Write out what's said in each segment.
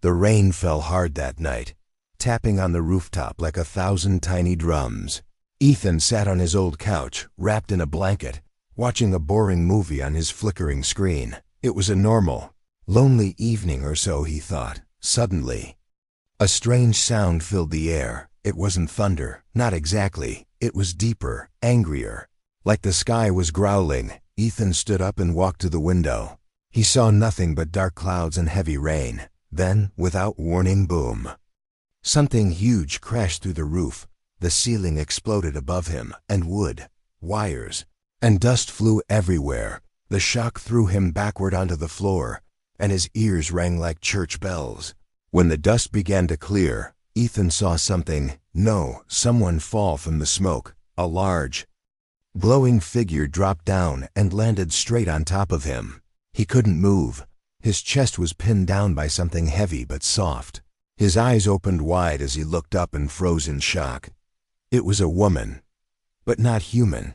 The rain fell hard that night, tapping on the rooftop like 1,000 tiny drums. Ethan sat on his old couch, wrapped in a blanket, watching a boring movie on his flickering screen. It was a normal, lonely evening or so, he thought. Suddenly, a strange sound filled the air. It wasn't thunder, not exactly. It was deeper, angrier. Like the sky was growling. Ethan stood up and walked to the window. He saw nothing but dark clouds and heavy rain. Then, without warning, boom. Something huge crashed through the roof. The ceiling exploded above him, and wood, wires, and dust flew everywhere. The shock threw him backward onto the floor, and his ears rang like church bells. When the dust began to clear, Ethan saw someone fall from the smoke. A large, glowing figure dropped down and landed straight on top of him. He couldn't move. His chest was pinned down by something heavy but soft. His eyes opened wide as he looked up and froze in shock. It was a woman, but not human.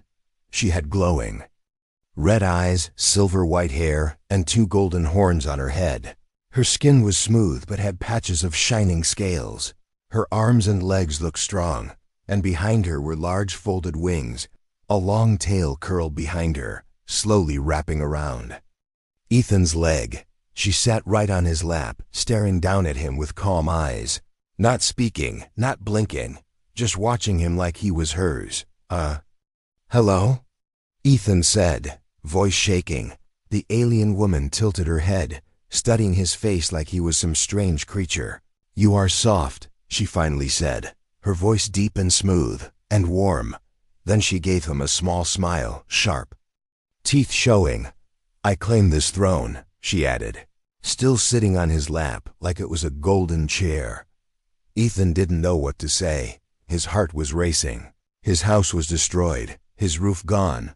She had glowing red eyes, silver white hair, and 2 golden horns on her head. Her skin was smooth but had patches of shining scales. Her arms and legs looked strong, and behind her were large folded wings. A long tail curled behind her, slowly wrapping around Ethan's leg. She sat right on his lap, staring down at him with calm eyes. Not speaking, not blinking, just watching him like he was hers. Hello? Ethan said, voice shaking. The alien woman tilted her head, studying his face like he was some strange creature. You are soft, she finally said, her voice deep and smooth, and warm. Then she gave him a small smile, sharp, teeth showing. I claim this throne, she added, still sitting on his lap like it was a golden chair. Ethan didn't know what to say. His heart was racing. His house was destroyed, his roof gone,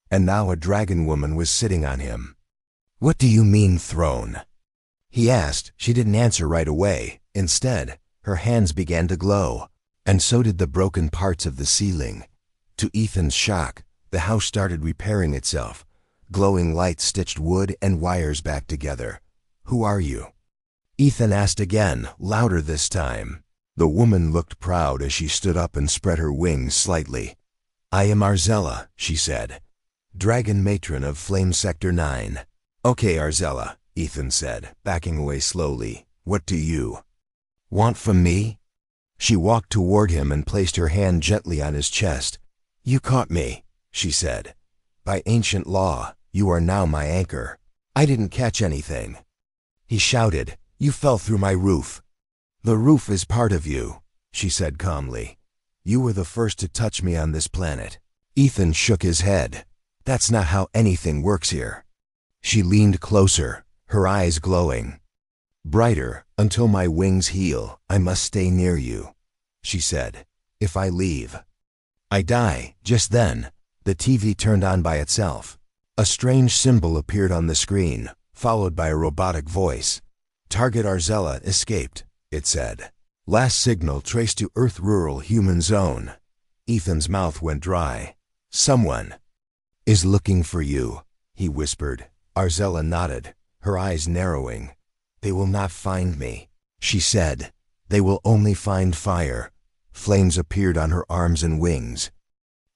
and now a dragon woman was sitting on him. What do you mean, throne? He asked. She didn't answer right away. Instead, her hands began to glow, and so did the broken parts of the ceiling. To Ethan's shock, the house started repairing itself. Glowing lights stitched wood and wires back together. Who are you? Ethan asked again, louder this time. The woman looked proud as she stood up and spread her wings slightly. I am Arzella, she said, Dragon Matron of Flame Sector 9. Okay, Arzella, Ethan said, backing away slowly. What do you want from me? She walked toward him and placed her hand gently on his chest. You caught me, she said. By ancient law, you are now my anchor. I didn't catch anything. He shouted, You fell through my roof. The roof is part of you, she said calmly. You were the first to touch me on this planet. Ethan shook his head. That's not how anything works here. She leaned closer, her eyes glowing brighter. Until my wings heal, I must stay near you, she said. If I leave, I die. Just then, the TV turned on by itself. A strange symbol appeared on the screen, followed by a robotic voice. Target Arzella escaped, it said. Last signal traced to Earth Rural Human Zone. Ethan's mouth went dry. Someone is looking for you, he whispered. Arzella nodded, her eyes narrowing. They will not find me, she said. They will only find fire. Flames appeared on her arms and wings,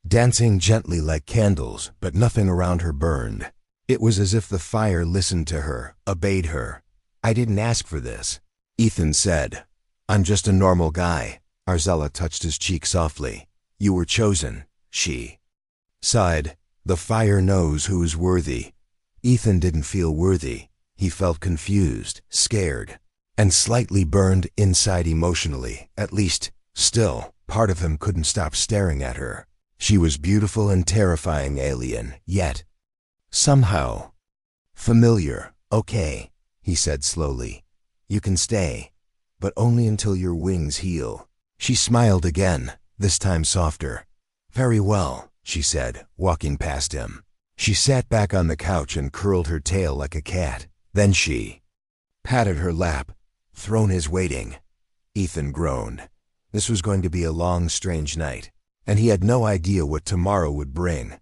dancing gently like candles, but nothing around her burned. It was as if the fire listened to her, obeyed her. I didn't ask for this, Ethan said. I'm just a normal guy. Arzella touched his cheek softly. You were chosen, she sighed. The fire knows who's worthy. Ethan didn't feel worthy. He felt confused, scared, and slightly burned inside emotionally. At least, still, part of him couldn't stop staring at her. She was beautiful and terrifying alien, yet somehow familiar. Okay, he said slowly. You can stay, but only until your wings heal. She smiled again, this time softer. Very well, she said, walking past him. She sat back on the couch and curled her tail like a cat. Then she patted her lap. Throne is waiting. Ethan groaned. This was going to be a long, strange night, and he had no idea what tomorrow would bring.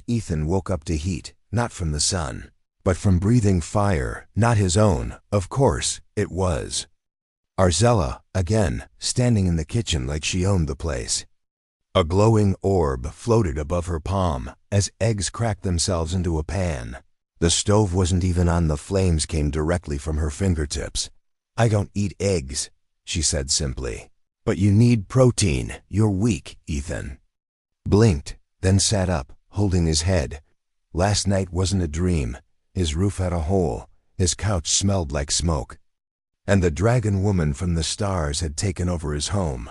Ethan woke up to heat, not from the sun, But from breathing fire, not his own, of course, it was. Arzella, again, standing in the kitchen like she owned the place. A glowing orb floated above her palm as eggs cracked themselves into a pan. The stove wasn't even on, the flames came directly from her fingertips. "I don't eat eggs," she said simply. "But you need protein. You're weak, Ethan." Blinked, then sat up, holding his head. Last night wasn't a dream. His roof had a hole. His couch smelled like smoke. And the dragon woman from the stars had taken over his home.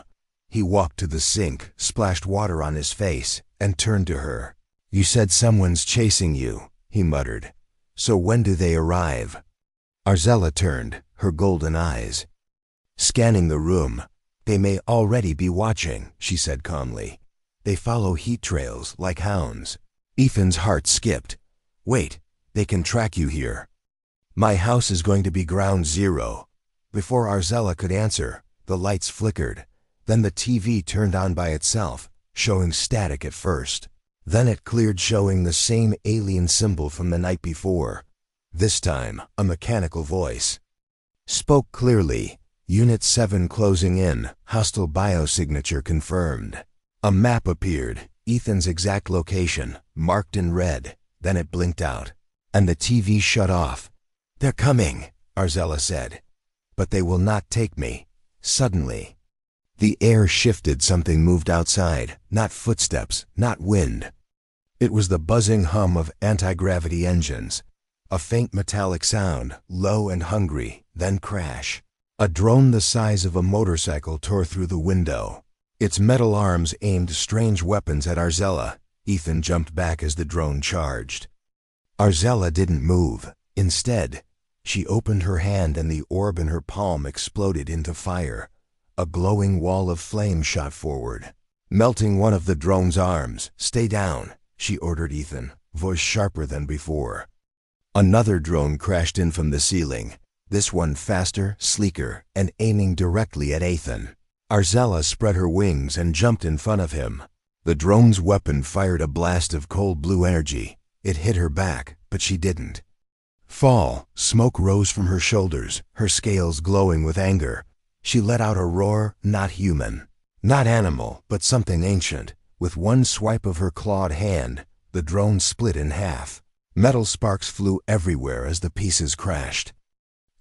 He walked to the sink, splashed water on his face, and turned to her. "You said someone's chasing you," he muttered. "So when do they arrive?" Arzella turned, her golden eyes scanning the room. "They may already be watching," she said calmly. "They follow heat trails like hounds." Ethan's heart skipped. "Wait, they can track you here. My house is going to be ground zero." Before Arzella could answer, the lights flickered. Then the TV turned on by itself, showing static at first. Then it cleared, showing the same alien symbol from the night before. This time, a mechanical voice spoke clearly. "Unit 7 closing in. Hostile biosignature confirmed." A map appeared, Ethan's exact location, marked in red. Then it blinked out, and the TV shut off. "They're coming," Arzella said. "But they will not take me." Suddenly, the air shifted. Something moved outside. Not footsteps, not wind. It was the buzzing hum of anti-gravity engines. A faint metallic sound, low and hungry, then crash. A drone the size of a motorcycle tore through the window. Its metal arms aimed strange weapons at Arzella. Ethan jumped back as the drone charged. Arzella didn't move. Instead, she opened her hand and the orb in her palm exploded into fire. A glowing wall of flame shot forward, melting one of the drone's arms. "Stay down," she ordered Ethan, voice sharper than before. Another drone crashed in from the ceiling, this one faster, sleeker, and aiming directly at Ethan. Arzella spread her wings and jumped in front of him. The drone's weapon fired a blast of cold blue energy. It hit her back, but she didn't fall. Smoke rose from her shoulders, her scales glowing with anger. She let out a roar, not human, not animal, but something ancient. With one swipe of her clawed hand, the drone split in half. Metal sparks flew everywhere as the pieces crashed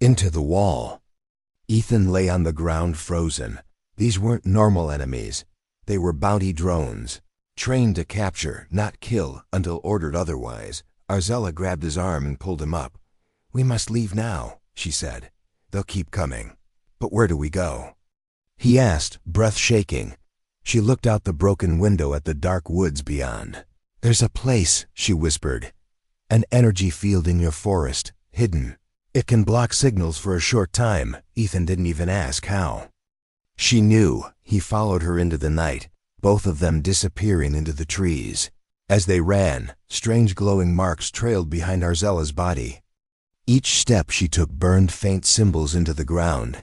into the wall. Ethan lay on the ground, frozen. These weren't normal enemies. They were bounty drones, trained to capture, not kill, until ordered otherwise. Arzella grabbed his arm and pulled him up. "We must leave now," she said. "They'll keep coming." "But where do we go?" he asked, breath shaking. She looked out the broken window at the dark woods beyond. "There's a place," she whispered. "An energy field in your forest, hidden. It can block signals for a short time." Ethan didn't even ask how. She knew. He followed her into the night, both of them disappearing into the trees. As they ran, strange glowing marks trailed behind Arzella's body. Each step she took burned faint symbols into the ground.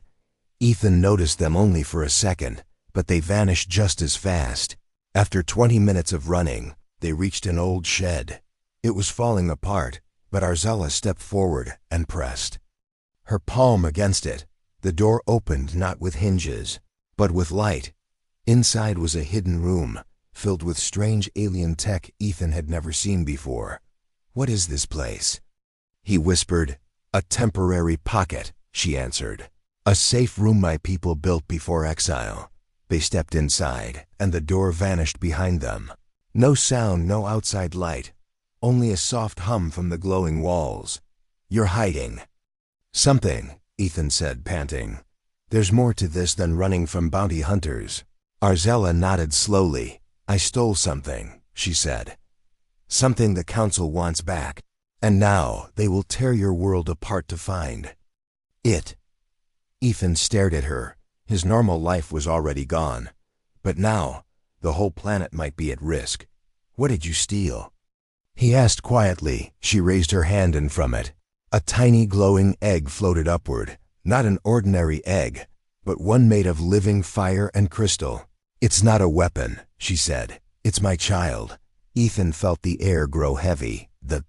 Ethan noticed them only for a second, but they vanished just as fast. After 20 minutes of running, they reached an old shed. It was falling apart, but Arzella stepped forward and pressed her palm against it. The door opened, not with hinges, but with light. Inside was a hidden room, filled with strange alien tech Ethan had never seen before. "What is this place?" he whispered. "A temporary pocket," she answered. "A safe room my people built before exile." They stepped inside, and the door vanished behind them. No sound, no outside light, only a soft hum from the glowing walls. "You're hiding something," Ethan said, panting. "There's more to this than running from bounty hunters." Arzella nodded slowly. "I stole something," she said. "Something the council wants back. And now they will tear your world apart to find it." Ethan stared at her. His normal life was already gone. But now, the whole planet might be at risk. "What did you steal?" he asked quietly. She raised her hand, and from it, a tiny glowing egg floated upward. Not an ordinary egg, but one made of living fire and crystal. "It's not a weapon," she said. "It's my child." Ethan felt the air grow heavy. The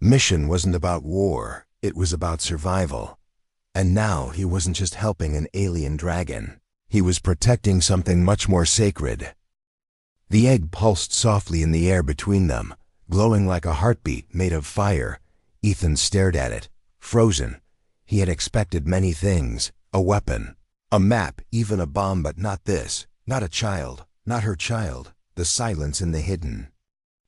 Mission wasn't about war, it was about survival. And now he wasn't just helping an alien dragon. He was protecting something much more sacred. The egg pulsed softly in the air between them, glowing like a heartbeat made of fire. Ethan stared at it, frozen. He had expected many things, a weapon, a map, even a bomb, but not this, not a child, not her child, the silence in the hidden.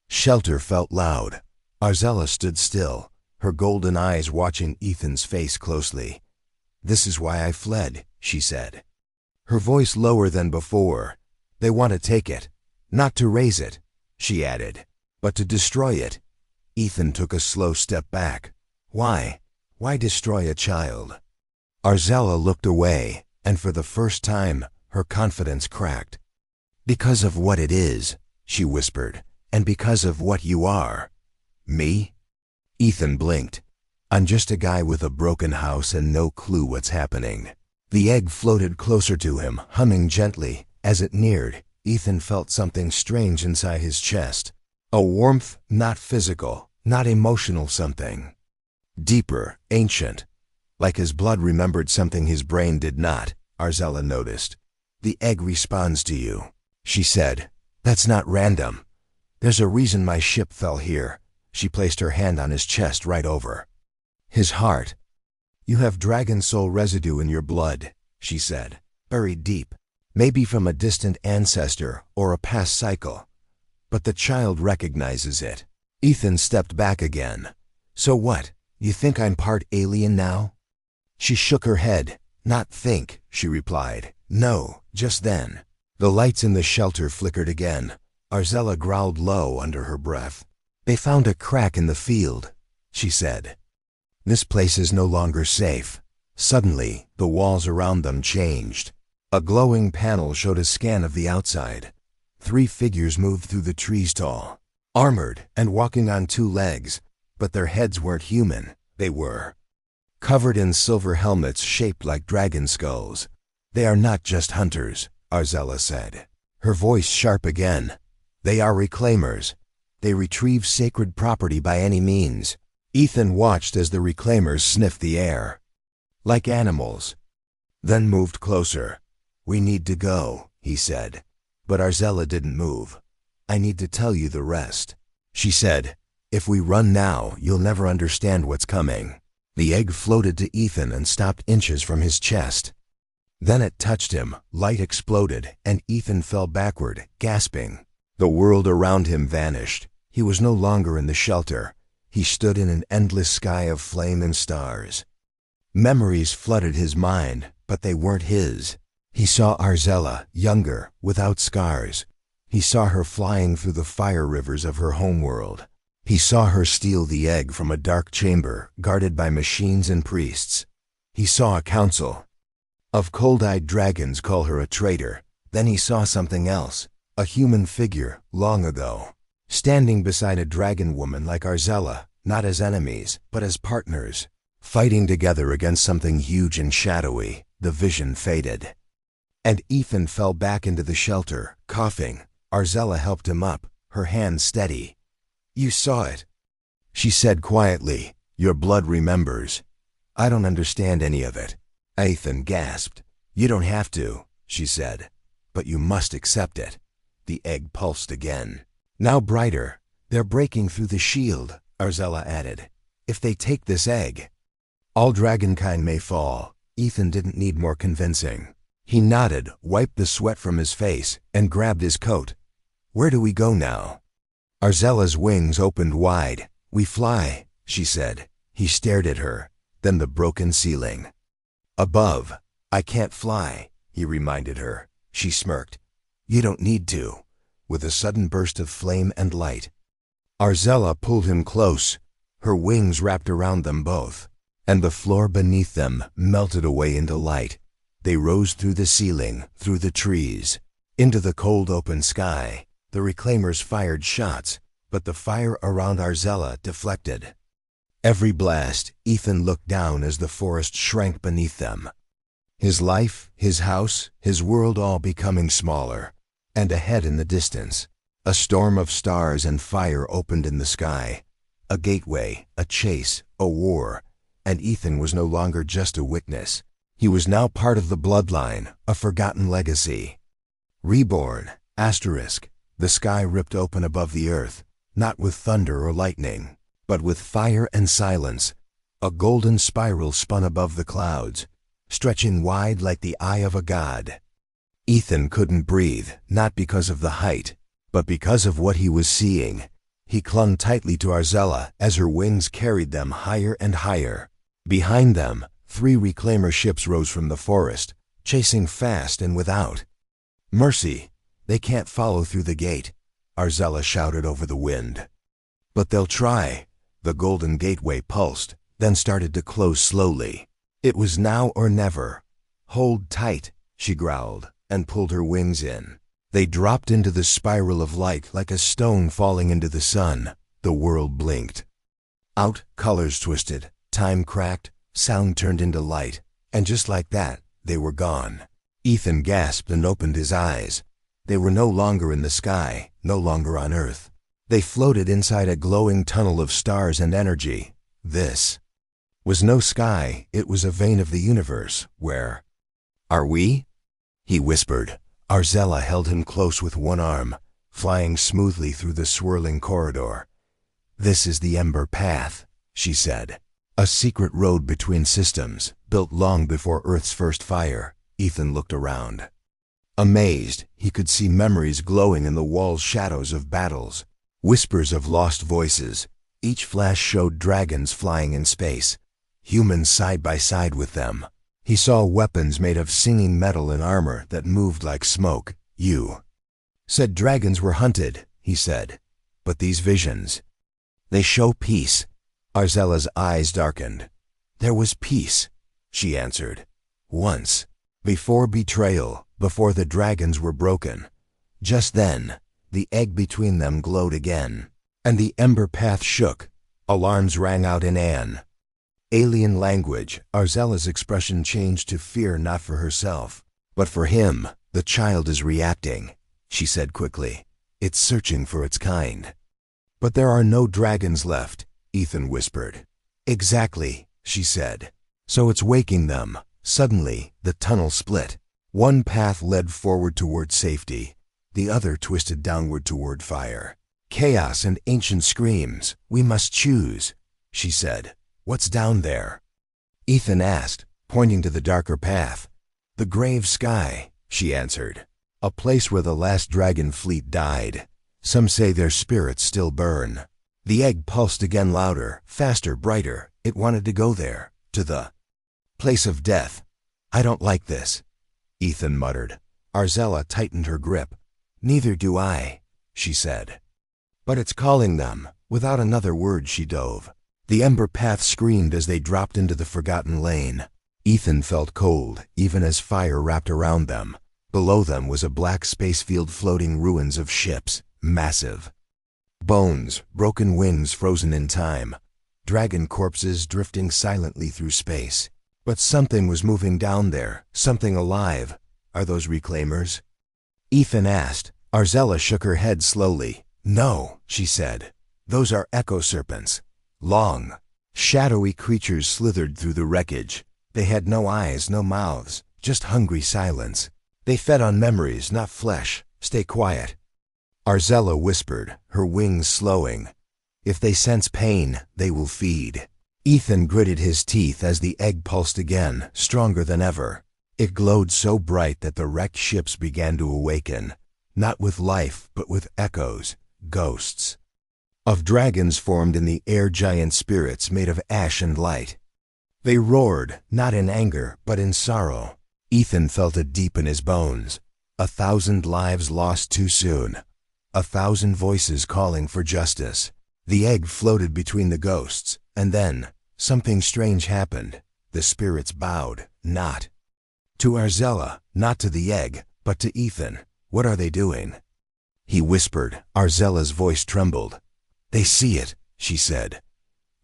Shelter felt loud. Arzella stood still, her golden eyes watching Ethan's face closely. "This is why I fled," she said. Her voice lower than before. "They want to take it. Not to raise it," she added, "but to destroy it." Ethan took a slow step back. Why? Why destroy a child? Arzella looked away, and for the first time, her confidence cracked. "Because of what it is," she whispered, "and because of what you are." "Me?" Ethan blinked. "I'm just a guy with a broken house and no clue what's happening." The egg floated closer to him, humming gently. As it neared, Ethan felt something strange inside his chest. A warmth, not physical, not emotional something. Deeper, ancient. Like his blood remembered something his brain did not, Arzella noticed. "The egg responds to you," she said. "That's not random. There's a reason my ship fell here." She placed her hand on his chest right over his heart. "You have dragon soul residue in your blood," she said, "buried deep. Maybe from a distant ancestor or a past cycle. But the child recognizes it." Ethan stepped back again. "So what? You think I'm part alien now?" She shook her head. "Not think," she replied. "No, just then." The lights in the shelter flickered again. Arzella growled low under her breath. "They found a crack in the field," she said. "This place is no longer safe." Suddenly, the walls around them changed. A glowing panel showed a scan of the outside. 3 figures moved through the trees tall, armored and walking on 2 legs, but their heads weren't human. They were covered in silver helmets shaped like dragon skulls. "They are not just hunters," Arzella said, her voice sharp again. "They are reclaimers. They retrieve sacred property by any means." Ethan watched as the reclaimers sniffed the air. Like animals. Then moved closer. "We need to go," he said. But Arzella didn't move. "I need to tell you the rest," she said. "If we run now, you'll never understand what's coming." The egg floated to Ethan and stopped inches from his chest. Then it touched him, light exploded, and Ethan fell backward, gasping. The world around him vanished. He was no longer in the shelter. He stood in an endless sky of flame and stars. Memories flooded his mind, but they weren't his. He saw Arzella, younger, without scars. He saw her flying through the fire rivers of her homeworld. He saw her steal the egg from a dark chamber, guarded by machines and priests. He saw a council of cold-eyed dragons call her a traitor. Then he saw something else, a human figure, long ago, standing beside a dragon woman like Arzella, not as enemies, but as partners, fighting together against something huge and shadowy. The vision faded. And Ethan fell back into the shelter, coughing. Arzella helped him up, her hand steady. "You saw it," she said quietly. "Your blood remembers." "I don't understand any of it." Ethan gasped. "You don't have to," she said, "but you must accept it." The egg pulsed again. Now brighter. "They're breaking through the shield," Arzella added. "If they take this egg, all dragonkind may fall." Ethan didn't need more convincing. He nodded, wiped the sweat from his face, and grabbed his coat. "Where do we go now?" Arzella's wings opened wide. "We fly," she said. He stared at her, then the broken ceiling. "Above." "I can't fly," he reminded her. She smirked. "You don't need to." With a sudden burst of flame and light, Arzella pulled him close. Her wings wrapped around them both, and the floor beneath them melted away into light. They rose through the ceiling, through the trees, into the cold open sky. The reclaimers fired shots, but the fire around Arzella deflected. Every blast, Ethan looked down as the forest shrank beneath them. His life, his house, his world all becoming smaller. And ahead in the distance, a storm of stars and fire opened in the sky. A gateway, a chase, a war, and Ethan was no longer just a witness. He was now part of the bloodline, a forgotten legacy. Reborn, asterisk, the sky ripped open above the earth, not with thunder or lightning, but with fire and silence. A golden spiral spun above the clouds, stretching wide like the eye of a god. Ethan couldn't breathe, not because of the height, but because of what he was seeing. He clung tightly to Arzella as her wings carried them higher and higher. Behind them, 3 reclaimer ships rose from the forest, chasing fast and without. "Mercy, they can't follow through the gate," Arzella shouted over the wind. "But they'll try." The golden gateway pulsed, then started to close slowly. It was now or never. "Hold tight," she growled, and pulled her wings in. They dropped into the spiral of light like a stone falling into the sun. The world blinked. Out, colors twisted, time cracked, sound turned into light, and just like that, they were gone. Ethan gasped and opened his eyes. They were no longer in the sky, no longer on Earth. They floated inside a glowing tunnel of stars and energy. This was no sky, it was a vein of the universe, where— "Are we?" he whispered. Arzella held him close with one arm, flying smoothly through the swirling corridor. "This is the Ember Path," she said. "A secret road between systems, built long before Earth's first fire." Ethan looked around. Amazed, he could see memories glowing in the wall's shadows of battles, whispers of lost voices. Each flash showed dragons flying in space, humans side by side with them. He saw weapons made of singing metal and armor that moved like smoke. "You said dragons were hunted," he said. "But these visions, they show peace." Arzella's eyes darkened. "There was peace," she answered. "Once. Before betrayal, before the dragons were broken. Just then, the egg between them glowed again, and the Ember Path shook. Alarms rang out in Anne. Alien language. Arzella's expression changed to fear, not for herself, but for him. "The child is reacting," she said quickly. "It's searching for its kind." "But there are no dragons left," Ethan whispered. "Exactly," she said. "So it's waking them." Suddenly, the tunnel split. One path led forward toward safety. The other twisted downward toward fire. Chaos and ancient screams. "We must choose," she said. "What's down there?" Ethan asked, pointing to the darker path. "The grave sky," she answered. "A place where the last dragon fleet died. Some say their spirits still burn." The egg pulsed again, louder, faster, brighter. It wanted to go there, to the place of death. "I don't like this," Ethan muttered. Arzella tightened her grip. "Neither do I," she said. "But it's calling them." Without another word, she dove. The Ember Path screamed as they dropped into the forgotten lane. Ethan felt cold, even as fire wrapped around them. Below them was a black space field, floating ruins of ships, massive. Bones, broken wings frozen in time. Dragon corpses drifting silently through space. But something was moving down there, something alive. "Are those reclaimers?" Ethan asked. Arzella shook her head slowly. "No," she said. "Those are echo serpents. Long, shadowy creatures slithered through the wreckage. They had no eyes, no mouths, just hungry silence. They fed on memories, not flesh. Stay quiet." Arzella whispered, her wings slowing. "If they sense pain, they will feed." Ethan gritted his teeth as the egg pulsed again, stronger than ever. It glowed so bright that the wrecked ships began to awaken, not with life, but with echoes, ghosts of dragons formed in the air, giant spirits made of ash and light. They roared, not in anger, but in sorrow. Ethan felt it deep in his bones. 1,000 lives lost too soon. 1,000 voices calling for justice. The egg floated between the ghosts, and then something strange happened. The spirits bowed, not to Arzella, not to the egg, but to Ethan. "What are they doing?" he whispered. Arzella's voice trembled. "They see it," she said.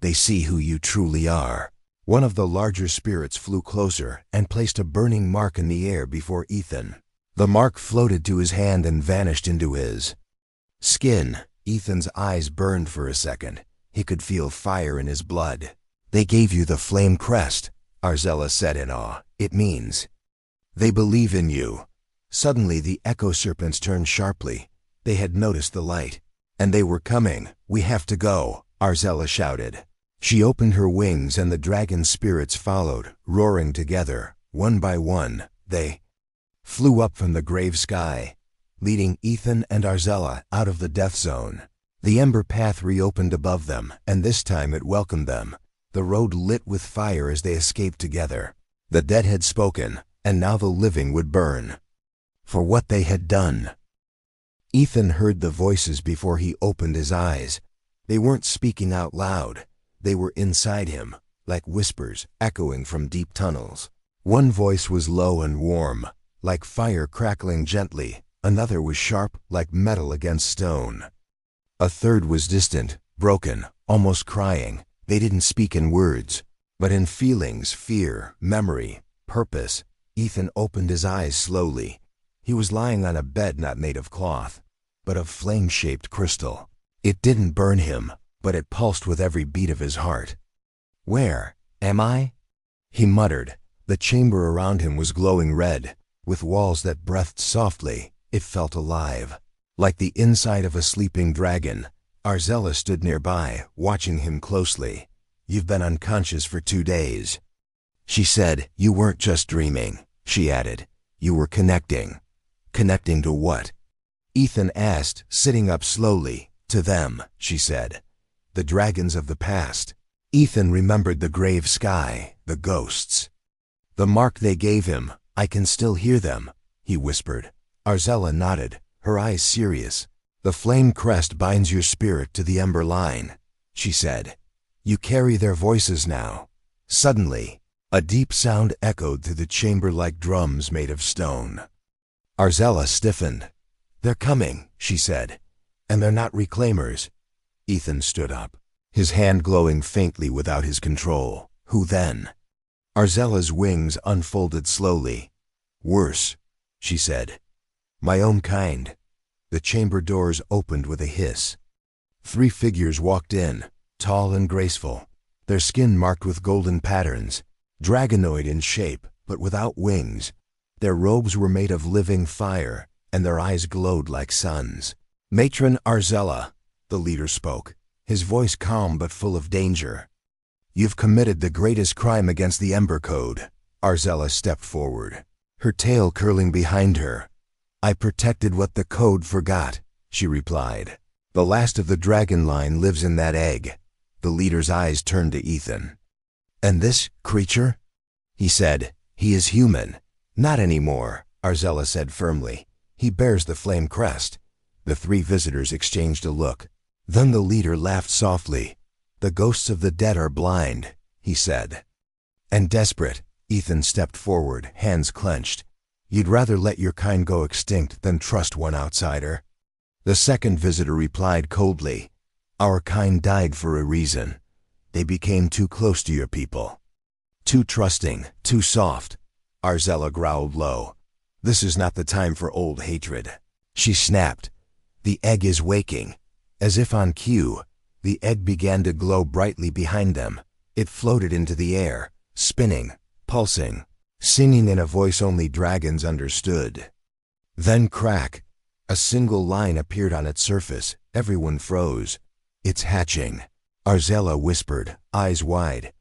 "They see who you truly are." One of the larger spirits flew closer and placed a burning mark in the air before Ethan. The mark floated to his hand and vanished into his skin. Ethan's eyes burned for a second. He could feel fire in his blood. "They gave you the flame crest," Arzella said in awe. "It means they believe in you." Suddenly the echo serpents turned sharply. They had noticed the light. "And they were coming. We have to go," Arzella shouted. She opened her wings and the dragon spirits followed, roaring together. One by one, they flew up from the grave sky, leading Ethan and Arzella out of the death zone. The ember path reopened above them, and this time it welcomed them. The road lit with fire as they escaped together. The dead had spoken, and now the living would burn for what they had done. Ethan heard the voices before he opened his eyes. They weren't speaking out loud. They were inside him, like whispers echoing from deep tunnels. One voice was low and warm, like fire crackling gently. Another was sharp, like metal against stone. A third was distant, broken, almost crying. They didn't speak in words, but in feelings, fear, memory, purpose. Ethan opened his eyes slowly. He was lying on a bed not made of cloth, but of flame-shaped crystal. It didn't burn him, but it pulsed with every beat of his heart. "Where am I?" he muttered. The chamber around him was glowing red, with walls that breathed softly. It felt alive, like the inside of a sleeping dragon. Arzella stood nearby, watching him closely. "You've been unconscious for 2 days," she said. "You weren't just dreaming," she added. "You were connecting." "Connecting to what?" Ethan asked, sitting up slowly. "To them," she said. "The dragons of the past." Ethan remembered the grave sky, the ghosts. "The mark they gave him, I can still hear them," he whispered. Arzella nodded, her eyes serious. "The flame crest binds your spirit to the ember line," she said. "You carry their voices now." Suddenly, a deep sound echoed through the chamber like drums made of stone. Arzella stiffened. "They're coming," she said. "And they're not reclaimers." Ethan stood up, his hand glowing faintly without his control. "Who then?" Arzella's wings unfolded slowly. "Worse," she said. "My own kind." The chamber doors opened with a hiss. 3 figures walked in, tall and graceful, their skin marked with golden patterns, dragonoid in shape, but without wings. Their robes were made of living fire, and their eyes glowed like suns. "Matron Arzella," the leader spoke, his voice calm but full of danger. "You've committed the greatest crime against the Ember Code." Arzella stepped forward, her tail curling behind her. "I protected what the code forgot," she replied. "The last of the dragon line lives in that egg." The leader's eyes turned to Ethan. "And this creature?" he said. "He is human." "Not anymore," Arzella said firmly. "He bears the flame crest." The 3 visitors exchanged a look. Then the leader laughed softly. "The ghosts of the dead are blind," he said. "And desperate." Ethan stepped forward, hands clenched. "You'd rather let your kind go extinct than trust one outsider." The second visitor replied coldly. "Our kind died for a reason. They became too close to your people. Too trusting, too soft." Arzella growled low. "This is not the time for old hatred." She snapped. "The egg is waking." As if on cue, the egg began to glow brightly behind them. It floated into the air, spinning, pulsing, singing in a voice only dragons understood. Then crack! A single line appeared on its surface. Everyone froze. "It's hatching," Arzella whispered, eyes wide.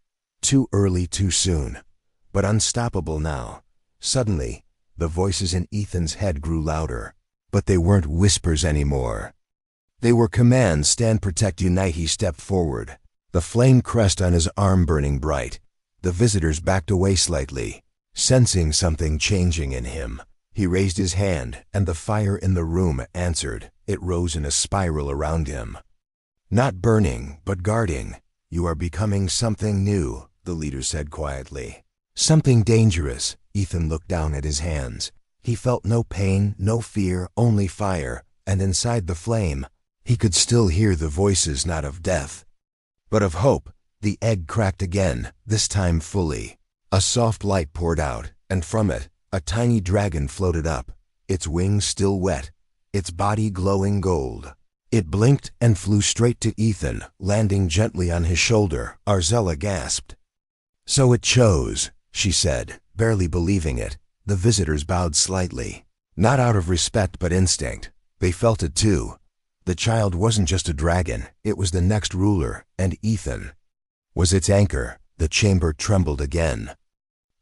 Too early, too soon, but unstoppable now. Suddenly, the voices in Ethan's head grew louder, but they weren't whispers anymore. They were commands. "Stand, protect, unite." He stepped forward, the flame crest on his arm burning bright. The visitors backed away slightly, sensing something changing in him. He raised his hand, and the fire in the room answered. It rose in a spiral around him. "Not burning, but guarding. You are becoming something new," the leader said quietly. "Something dangerous." Ethan looked down at his hands. He felt no pain, no fear, only fire, and inside the flame, he could still hear the voices not of death, but of hope. The egg cracked again, this time fully. A soft light poured out, and from it, a tiny dragon floated up, its wings still wet, its body glowing gold. It blinked and flew straight to Ethan, landing gently on his shoulder. Arzella gasped. "So it chose," she said, barely believing it. The visitors bowed slightly. Not out of respect but instinct. They felt it too. The child wasn't just a dragon, it was the next ruler, and Ethan was its anchor. The chamber trembled again.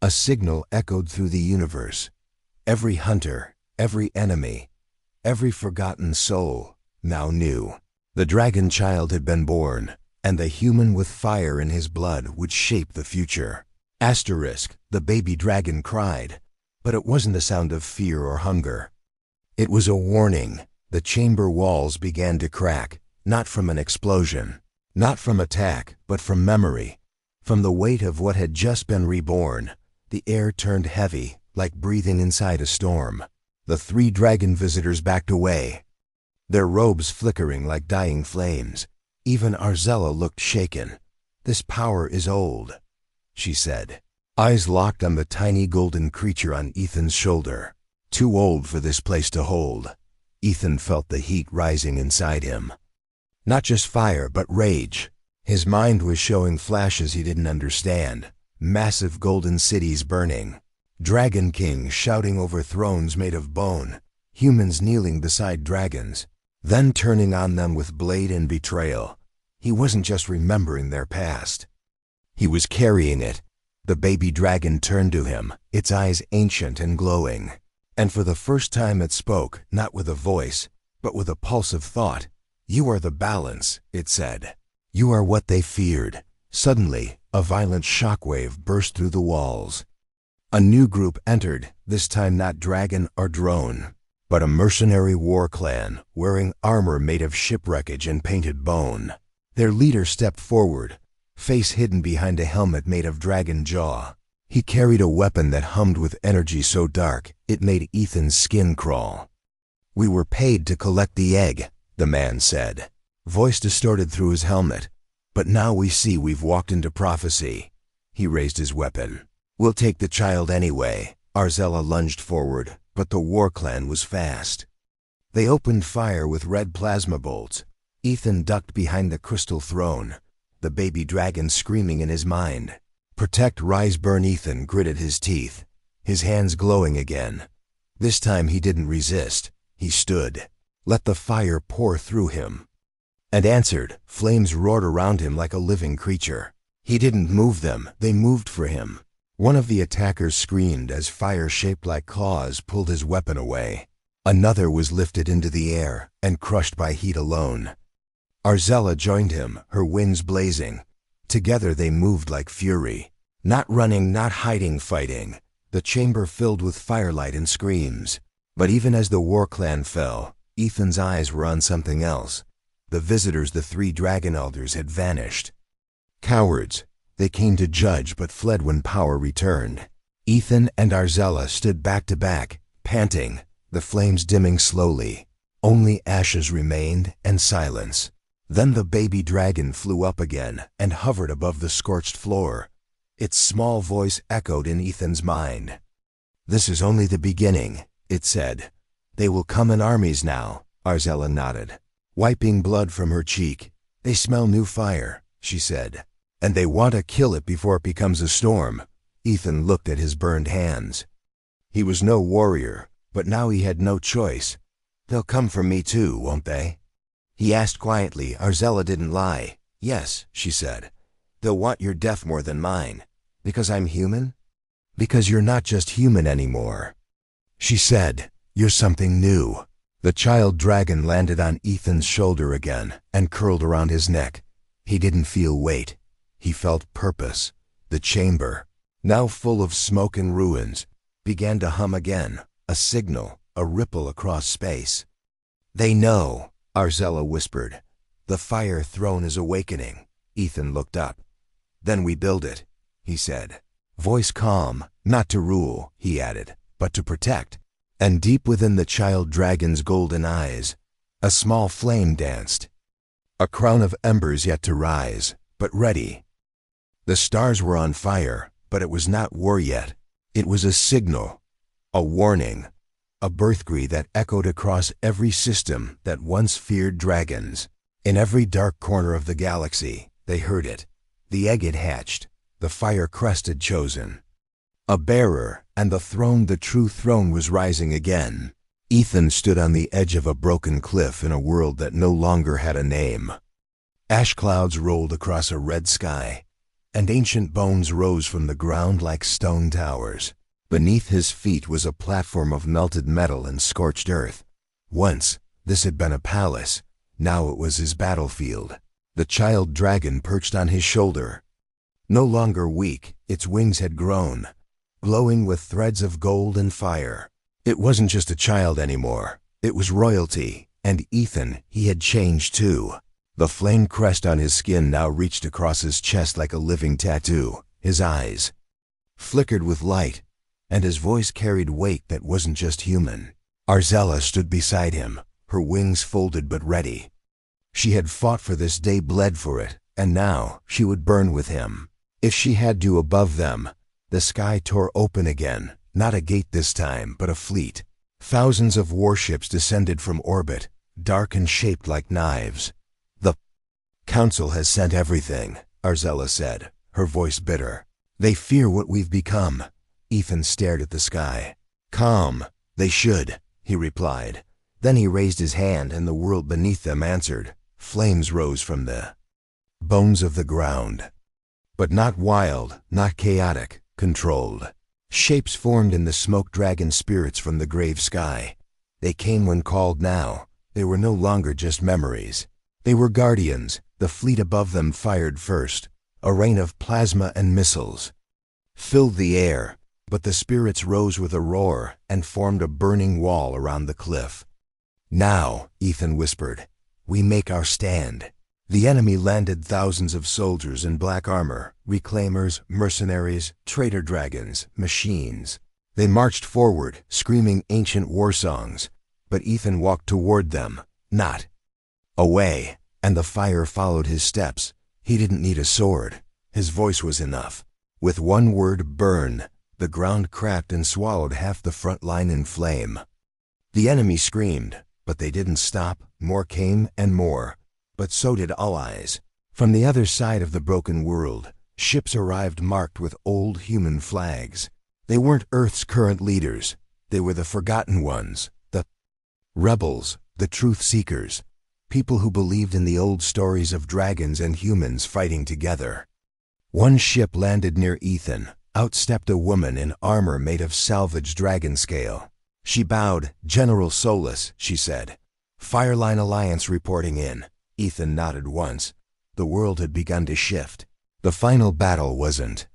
A signal echoed through the universe. Every hunter, every enemy, every forgotten soul now knew. The dragon child had been born, and the human with fire in his blood would shape the future. Asterisk, the baby dragon cried, but it wasn't a sound of fear or hunger. It was a warning. The chamber walls began to crack, not from an explosion, not from attack, but from memory, from the weight of what had just been reborn. The air turned heavy, like breathing inside a storm. The 3 dragon visitors backed away, their robes flickering like dying flames. Even Arzella looked shaken. "This power is old," she said. Eyes locked on the tiny golden creature on Ethan's shoulder. Too old for this place to hold. Ethan felt the heat rising inside him. Not just fire, but rage. His mind was showing flashes he didn't understand. Massive golden cities burning. Dragon kings shouting over thrones made of bone. Humans kneeling beside dragons, then turning on them with blade and betrayal. He wasn't just remembering their past. He was carrying it. The baby dragon turned to him, its eyes ancient and glowing. And for the first time it spoke, not with a voice, but with a pulse of thought. "You are the balance," it said. "You are what they feared." Suddenly, a violent shockwave burst through the walls. A new group entered, this time not dragon or drone, but a mercenary war clan, wearing armor made of shipwreckage and painted bone. Their leader stepped forward, face hidden behind a helmet made of dragon jaw. He carried a weapon that hummed with energy so dark, it made Ethan's skin crawl. "We were paid to collect the egg," the man said, voice distorted through his helmet. "But now we see we've walked into prophecy." He raised his weapon. "We'll take the child anyway." Arzella lunged forward, but the war clan was fast. They opened fire with red plasma bolts. Ethan ducked behind the crystal throne, the baby dragon screaming in his mind. "Protect, rise, burn." Ethan gritted his teeth, his hands glowing again. This time he didn't resist. He stood. Let the fire pour through him. And answered. Flames roared around him like a living creature. He didn't move them, they moved for him. One of the attackers screamed as fire shaped like claws pulled his weapon away. Another was lifted into the air and crushed by heat alone. Arzella joined him, her wings blazing. Together they moved like fury. Not running, not hiding, fighting. The chamber filled with firelight and screams. But even as the war clan fell, Ethan's eyes were on something else. The visitors, the 3 dragon elders, had vanished. Cowards. They came to judge but fled when power returned. Ethan and Arzella stood back to back, panting, the flames dimming slowly. Only ashes remained and silence. Then the baby dragon flew up again and hovered above the scorched floor. Its small voice echoed in Ethan's mind. "This is only the beginning," it said. "They will come in armies now." Arzella nodded, wiping blood from her cheek. "They smell new fire," she said. "And they want to kill it before it becomes a storm." Ethan looked at his burned hands. He was no warrior, but now he had no choice. "They'll come for me too, won't they?" He asked quietly. Arzella didn't lie. "Yes," she said. "They'll want your death more than mine." "Because I'm human?" "Because you're not just human anymore," she said. "You're something new." The child dragon landed on Ethan's shoulder again and curled around his neck. He didn't feel weight. He felt purpose. The chamber, now full of smoke and ruins, began to hum again, a signal, a ripple across space. "They know," Arzella whispered. "The fire throne is awakening." Ethan looked up. "Then we build it," he said. Voice calm. "Not to rule," he added, "but to protect." And deep within the child dragon's golden eyes, a small flame danced. A crown of embers yet to rise, but ready. The stars were on fire, but it was not war yet. It was a signal, a warning. a birthcry that echoed across every system that once feared dragons. In every dark corner of the galaxy, they heard it. The egg had hatched, the fire crest had chosen a bearer, and the true throne was rising again. Ethan stood on the edge of a broken cliff in a world that no longer had a name. Ash clouds rolled across a red sky, and ancient bones rose from the ground like stone towers. Beneath his feet was a platform of melted metal and scorched earth. Once, this had been a palace. Now it was his battlefield. The child dragon perched on his shoulder. No longer weak, its wings had grown, glowing with threads of gold and fire. It wasn't just a child anymore. It was royalty, and Ethan, he had changed too. The flame crest on his skin now reached across his chest like a living tattoo. His eyes flickered with light, and his voice carried weight that wasn't just human. Arzella stood beside him, her wings folded but ready. She had fought for this day, bled for it, and now she would burn with him. If she had to. Above them, the sky tore open again, not a gate this time, but a fleet. Thousands of warships descended from orbit, dark and shaped like knives. The Council has sent everything, Arzella said, her voice bitter. They fear what we've become. Ethan stared at the sky. Calm. They should, he replied. Then he raised his hand and the world beneath them answered. Flames rose from the bones of the ground. But not wild, not chaotic, controlled. Shapes formed in the smoke dragon spirits from the grave sky. They came when called now. They were no longer just memories. They were guardians. The fleet above them fired first. A rain of plasma and missiles filled the air, but the spirits rose with a roar and formed a burning wall around the cliff. Now, Ethan whispered, we make our stand. The enemy landed, thousands of soldiers in black armor, reclaimers, mercenaries, traitor dragons, machines. They marched forward, screaming ancient war songs, but Ethan walked toward them, not away, and the fire followed his steps. He didn't need a sword. His voice was enough. With one word, burn, the ground cracked and swallowed half the front line in flame. The enemy screamed, but they didn't stop. More came and more. But so did allies. From the other side of the broken world, ships arrived marked with old human flags. They weren't Earth's current leaders. They were the forgotten ones, the rebels, the truth seekers, people who believed in the old stories of dragons and humans fighting together. One ship landed near Ethan. Out stepped a woman in armor made of salvaged dragon scale. She bowed. General Solus, she said. Fireline Alliance reporting in. Ethan nodded once. The world had begun to shift. The final battle wasn't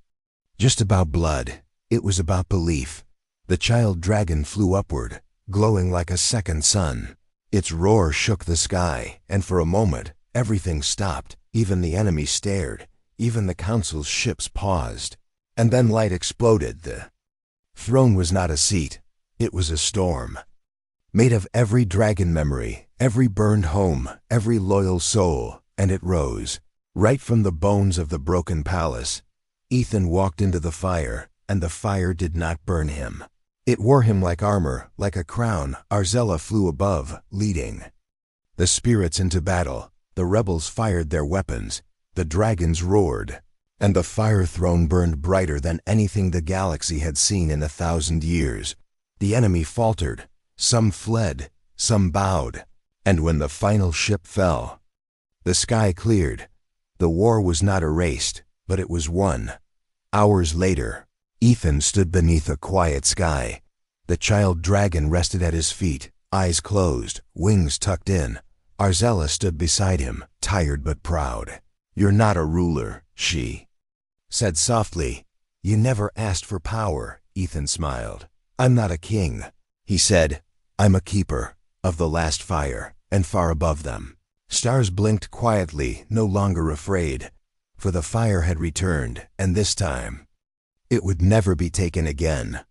just about blood. It was about belief. The child dragon flew upward, glowing like a second sun. Its roar shook the sky, and for a moment, everything stopped. Even the enemy stared. Even the Council's ships paused. And then light exploded. The throne was not a seat. It was a storm. Made of every dragon memory, every burned home, every loyal soul, and it rose. Right from the bones of the broken palace, Ethan walked into the fire, and the fire did not burn him. It wore him like armor, like a crown. Arzella flew above, leading the spirits into battle. The rebels fired their weapons. The dragons roared, and the fire throne burned brighter than anything the galaxy had seen in 1,000 years. The enemy faltered. Some fled, some bowed, and when the final ship fell, the sky cleared. The war was not erased, but it was won. Hours later, Ethan stood beneath a quiet sky. The child dragon rested at his feet, eyes closed, wings tucked in. Arzella stood beside him, tired but proud. You're not a ruler, she said softly. You never asked for power, Ethan smiled. I'm not a king, he said. I'm a keeper of the last fire, and far above them. Stars blinked quietly, no longer afraid, for the fire had returned, and this time, it would never be taken again.